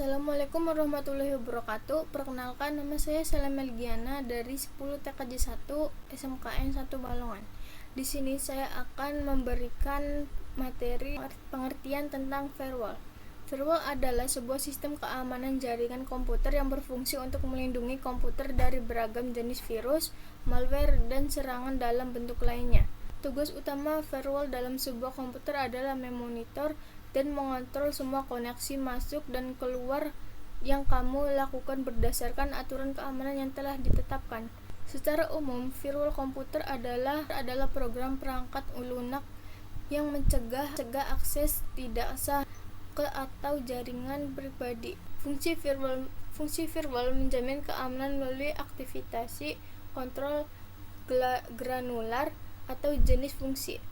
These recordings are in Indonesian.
Assalamualaikum warahmatullahi wabarakatuh. Perkenalkan, nama saya Salam Melgiana dari 10 TKJ 1 SMKN 1 Balongan. Di sini saya akan memberikan materi pengertian tentang firewall. Firewall adalah sebuah sistem keamanan jaringan komputer yang berfungsi untuk melindungi komputer dari beragam jenis virus, malware, dan serangan dalam bentuk lainnya. Tugas utama firewall dalam sebuah komputer adalah memonitor dan mengontrol semua koneksi masuk dan keluar yang kamu lakukan berdasarkan aturan keamanan yang telah ditetapkan. Secara umum, firewall komputer adalah program perangkat lunak yang mencegah akses tidak sah ke atau jaringan pribadi. Fungsi firewall menjamin keamanan melalui aktivitas kontrol granular atau jenis fungsi.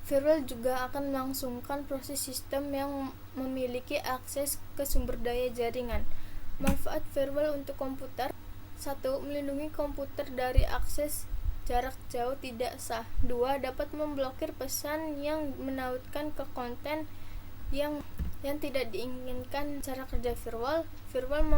Firewall juga akan melangsungkan proses sistem yang memiliki akses ke sumber daya jaringan. Manfaat firewall untuk komputer: 1. Melindungi komputer dari akses jarak jauh tidak sah. 2. Dapat memblokir pesan yang menautkan ke konten yang tidak diinginkan. Cara kerja firewall: firewall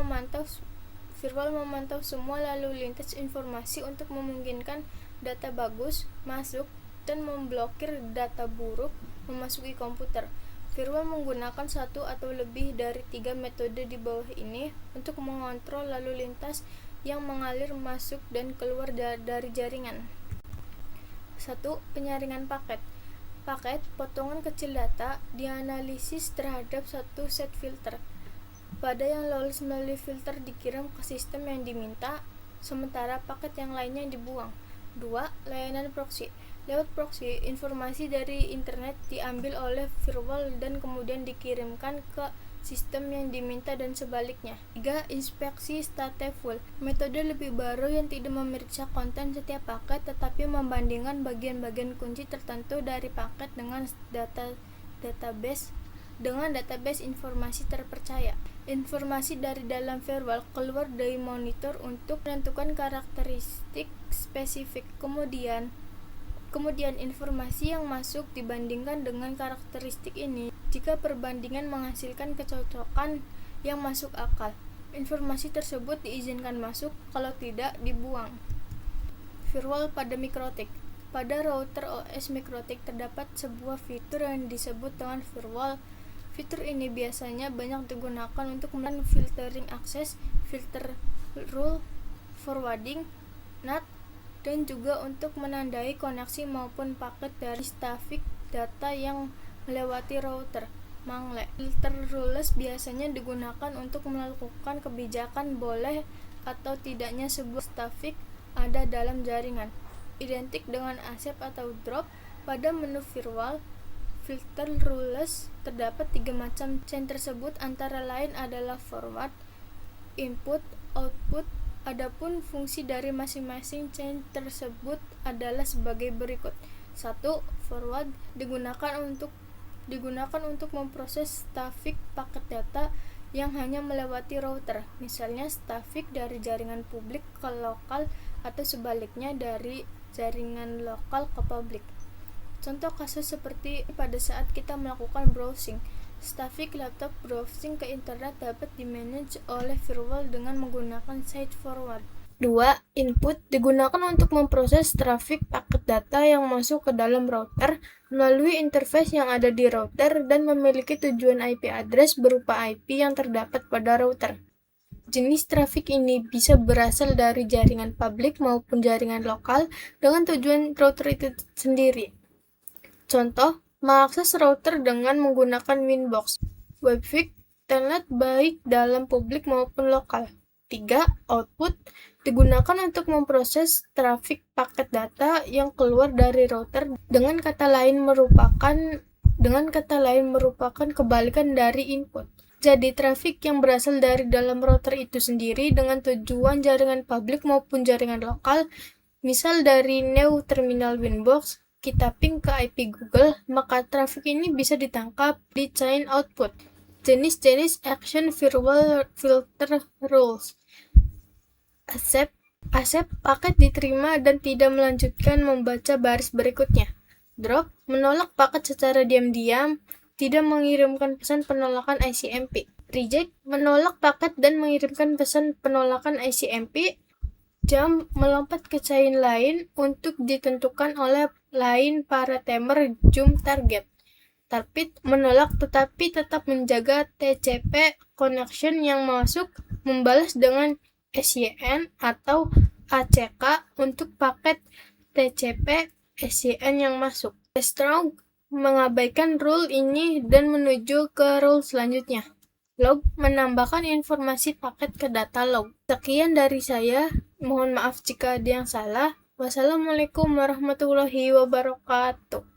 memantau semua lalu lintas informasi untuk memungkinkan data bagus masuk dan memblokir data buruk memasuki komputer. Firewall menggunakan satu atau lebih dari 3 metode di bawah ini untuk mengontrol lalu lintas yang mengalir masuk dan keluar dari jaringan. 1. Penyaringan paket. Potongan kecil data dianalisis terhadap satu set filter. Pada yang lolos melalui filter dikirim ke sistem yang diminta, sementara paket yang lainnya dibuang. 2. Layanan proxy. Lewat proxy, informasi dari internet diambil oleh firewall dan kemudian dikirimkan ke sistem yang diminta dan sebaliknya. 3. Inspeksi stateful. Metode lebih baru yang tidak memeriksa konten setiap paket tetapi membandingkan bagian-bagian kunci tertentu dari paket dengan database informasi terpercaya. Informasi dari dalam firewall keluar dari monitor untuk menentukan karakteristik spesifik. Kemudian informasi yang masuk dibandingkan dengan karakteristik ini. Jika perbandingan menghasilkan kecocokan yang masuk akal, informasi tersebut diizinkan masuk, kalau tidak dibuang. Firewall pada mikrotik. Pada router OS mikrotik terdapat sebuah fitur yang disebut dengan firewall. Fitur ini biasanya banyak digunakan untuk melakukan filtering akses, filter rule, forwarding, NAT, dan juga untuk menandai koneksi maupun paket dari static data yang melewati router. Mangle. Filter rules biasanya digunakan untuk melakukan kebijakan boleh atau tidaknya sebuah traffic ada dalam jaringan. Identik dengan accept atau drop. Pada menu firewall, filter rules terdapat 3 macam. Chain tersebut antara lain adalah forward, input, output. Adapun fungsi dari masing-masing chain tersebut adalah sebagai berikut. 1. Forward digunakan untuk memproses traffic paket data yang hanya melewati router, misalnya traffic dari jaringan publik ke lokal atau sebaliknya dari jaringan lokal ke publik. Contoh kasus seperti pada saat kita melakukan browsing. Traffic laptop browsing ke internet dapat dimanage oleh firewall dengan menggunakan site forward. 2. Input digunakan untuk memproses traffic paket data yang masuk ke dalam router melalui interface yang ada di router dan memiliki tujuan IP address berupa IP yang terdapat pada router. Jenis traffic ini bisa berasal dari jaringan publik maupun jaringan lokal dengan tujuan router itu sendiri. Contoh, mengakses router dengan menggunakan Winbox, Webfig, telnet baik dalam publik maupun lokal. 3. Output digunakan untuk memproses trafik paket data yang keluar dari router, dengan kata lain merupakan kebalikan dari input. Jadi trafik yang berasal dari dalam router itu sendiri dengan tujuan jaringan publik maupun jaringan lokal, misal dari new terminal Winbox kita ping ke IP Google, maka trafik ini bisa ditangkap di chain output. Jenis-jenis action firewall filter rules. Accept paket diterima dan tidak melanjutkan membaca baris berikutnya. Drop menolak paket secara diam-diam, tidak mengirimkan pesan penolakan ICMP. Reject, menolak paket dan mengirimkan pesan penolakan ICMP. Jump, melompat ke chain lain untuk ditentukan oleh lain parameter jump target. Target, menolak tetapi tetap menjaga TCP connection yang masuk, membalas dengan SYN atau ACK untuk paket TCP SYN yang masuk. Strong, mengabaikan rule ini dan menuju ke rule selanjutnya. Log, menambahkan informasi paket ke data log. Sekian dari saya, mohon maaf jika ada yang salah. Wassalamualaikum warahmatullahi wabarakatuh.